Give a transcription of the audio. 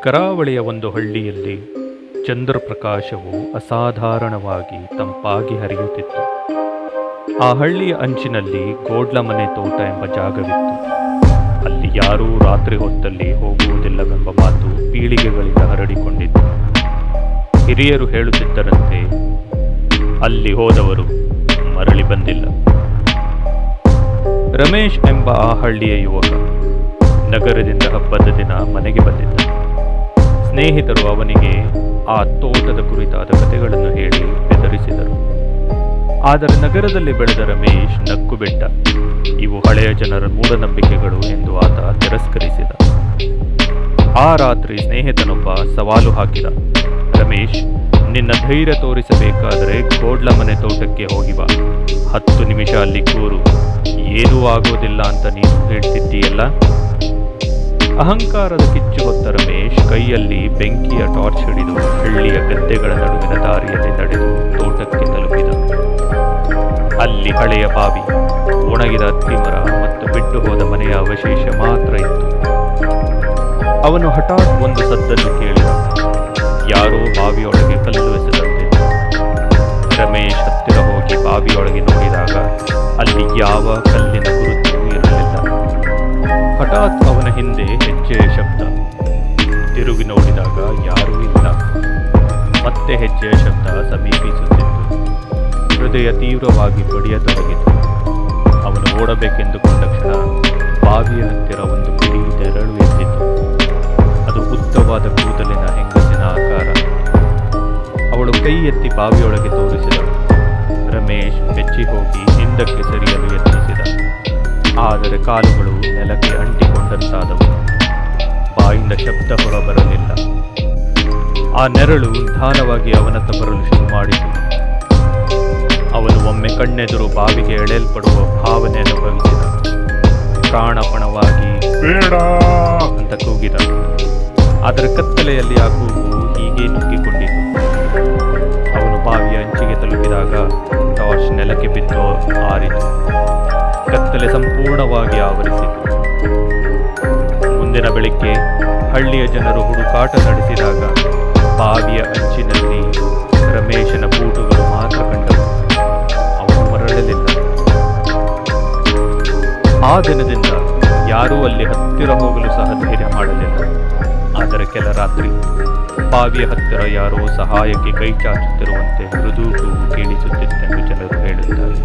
ಕರಾವಳಿಯ ಒಂದು ಹಳ್ಳಿಯಲ್ಲಿ ಚಂದ್ರಪ್ರಕಾಶವು ಅಸಾಧಾರಣವಾಗಿ ತಂಪಾಗಿ ಹರಿಯುತ್ತಿತ್ತು. ಆ ಹಳ್ಳಿಯ ಅಂಚಿನಲ್ಲಿ ಗೋಡ್ಲಮನೆ ತೋಟ ಎಂಬ ಜಾಗವಿತ್ತು. ಅಲ್ಲಿ ಯಾರೂ ರಾತ್ರಿ ಹೊತ್ತಲ್ಲಿ ಹೋಗುವುದಿಲ್ಲವೆಂಬ ಮಾತು ಪೀಳಿಗೆಗಳಿಂದ ಹರಡಿಕೊಂಡಿತ್ತು. ಹಿರಿಯರು ಹೇಳುತ್ತಿದ್ದರಂತೆ ಅಲ್ಲಿ ಹೋದವರು ಮರಳಿ ಬಂದಿಲ್ಲ. ರಮೇಶ್ ಎಂಬ ಆ ಹಳ್ಳಿಯ ಯುವಕ ನಗರದಿಂದ ಹಬ್ಬದ ದಿನ ಮನೆಗೆ ಬಂದಿದ್ದ. ಸ್ನೇಹಿತರು ಅವನಿಗೆ ಆ ತೋಟದ ಕುರಿತಾದ ಕಥೆಗಳನ್ನು ಹೇಳಿ ಬೆದರಿಸಿದರು. ಆದರೆ ನಗರದಲ್ಲಿ ಬೆಳೆದ ರಮೇಶ್ ನಕ್ಕು ಬಿಟ್ಟ. ಇವು ಹಳೆಯ ಜನರ ಮೂಢನಂಬಿಕೆಗಳು ಎಂದು ಆತ ತಿರಸ್ಕರಿಸಿದ. ಆ ರಾತ್ರಿ ಸ್ನೇಹಿತನೊಬ್ಬ ಸವಾಲು ಹಾಕಿದ. ರಮೇಶ್, ನಿನ್ನ ಧೈರ್ಯ ತೋರಿಸಬೇಕಾದರೆ ಗೋಡ್ಲಮನೆ ತೋಟಕ್ಕೆ ಹೋಗಿ ಬಾ. 10 ನಿಮಿಷ ಅಲ್ಲಿ ಕೂರು, ಏನೂ ಆಗೋದಿಲ್ಲ ಅಂತ ನೀನು ಹೇಳ್ತಿದ್ದೀಯಲ್ಲ. ಅಹಂಕಾರದ ಕಿಚ್ಚು ಹೊತ್ತ ರಮೇಶ್ ಕೈಯಲ್ಲಿ ಬೆಂಕಿಯ ಟಾರ್ಚ್ ಹಿಡಿದು ಹಳ್ಳಿಯ ಗದ್ದೆಗಳ ನಡುವಿನ ದಾರಿಯಲ್ಲಿ ನಡೆದು ತೋಟಕ್ಕೆ ತಲುಪಿದ. ಅಲ್ಲಿ ಹಳೆಯ ಬಾವಿ, ಒಣಗಿದ ಅತ್ತಿಮರ ಮತ್ತು ಬಿಟ್ಟು ಹೋದ ಮನೆಯ ಅವಶೇಷ ಮಾತ್ರ ಇತ್ತು. ಅವನು ಹಠಾತ್ ಒಂದು ಸದ್ದನ್ನು ಕೇಳಿದ. ಯಾರೋ ಬಾವಿಯೊಳಗೆ ಕಲ್ಲು ಎಸೆದಂತೆ. ರಮೇಶ್ ಹತ್ತಿರ ಹೋಗಿ ಬಾವಿಯೊಳಗೆ ನೋಡಿದಾಗ ಅಲ್ಲಿ ಯಾವ ಕಲ್ಲಿನ ಗುರುತು ಇರಲಿಲ್ಲ. ಹಠಾತ್ ಅವನ ಹಿಂದೆ ಹೆಜ್ಜೆಯ ಶಬ್ದ. ತಿರುಗಿ ನೋಡಿದಾಗ ಯಾರೂ ಇಲ್ಲ. ಮತ್ತೆ ಹೆಜ್ಜೆಯ ಶಬ್ದ ಸಮೀಪಿಸುತ್ತಿತ್ತು. ಹೃದಯ ತೀವ್ರವಾಗಿ ಬಡಿಯತೊಡಗಿತು. ಅವನು ಓಡಬೇಕೆಂದುಕೊಂಡ ಕ್ಷಣ ಬಾವಿಯ ಹತ್ತಿರ ಒಂದು ಬಿಳಿ ನೆರಳು ಎದ್ದಿತು. ಅದು ಉದ್ದವಾದ ಕೂದಲಿನ ಹೆಂಗಸಿನ ಆಕಾರ. ಅವಳು ಕೈ ಎತ್ತಿ ಬಾವಿಯೊಳಗೆ ತೋರಿಸಿದಳು. ರಮೇಶ್ ಬೆಚ್ಚಿ ಹೋಗಿ ಹಿಂದಕ್ಕೆ ಸರಿಯಲು ಯತ್ನಿಸಿದ. ಆದರೆ ಕಾಲುಗಳು ನೆಲಕ್ಕೆ ಅಂಟಿಕೊಂಡಂತಾದವು. ಬಾಯಿಂದ ಶಬ್ದ ಹೊರಬರಲಿಲ್ಲ. ಆ ನೆರಳು ನಿಧಾನವಾಗಿ ಅವನತ್ತ ಬರಲು ಶುರು ಮಾಡಿತು. ಅವನು ಒಮ್ಮೆ ಕಣ್ಣೆದುರು ಬಾವಿಗೆ ಎಳೆಯಲ್ಪಡುವ ಭಾವನೆ ಅನುಭವಿಸಿದ. ಪ್ರಾಣಪಣವಾಗಿ ಬೇಡ ಅಂತ ಕೂಗಿದ. ಆದರೆ ಕತ್ತಲೆಯಲ್ಲಿ ಆ ಕೂಗು ಹೀಗೆ ನುಗ್ಗಿಕೊಂಡಿತು. ಅವನು ಬಾವಿಯ ಅಂಚಿಗೆ ತಲುಪಿದಾಗ ಟಾರ್ಚ್ ನೆಲಕ್ಕೆ ಬಿದ್ದು ಆರಿತು. ಕತ್ತಲೆ ಸಂಪೂರ್ಣವಾಗಿ ಆವರಿಸಿತು. ಮುಂದಿನ ಬೆಳಿಗ್ಗೆ ಹಳ್ಳಿಯ ಜನರು ಹುಡುಕಾಟ ನಡೆಸಿದಾಗ ಬಾವಿಯ ಅಂಚಿನಲ್ಲಿ ರಮೇಶನ ಬೂಟುಗಳು ಮಾತ್ರ ಕಂಡವು. ಅವನು ಮರಳಲಿಲ್ಲ. ಆ ದಿನದಿಂದ ಯಾರೂ ಅಲ್ಲಿ ಹತ್ತಿರ ಹೋಗಲು ಸಹ ಧೈರ್ಯ ಮಾಡಲಿಲ್ಲ. ಆದರೆ ಕೆಲ ರಾತ್ರಿ ಬಾವಿಯ ಹತ್ತಿರ ಯಾರೋ ಸಹಾಯಕ್ಕೆ ಕೈ ಚಾಚುತ್ತಿರುವಂತೆ ಮೃದು ಕೂಗು ಕೇಳಿಸುತ್ತಿತ್ತೆಂದು ಜನರು ಹೇಳುತ್ತಾರೆ.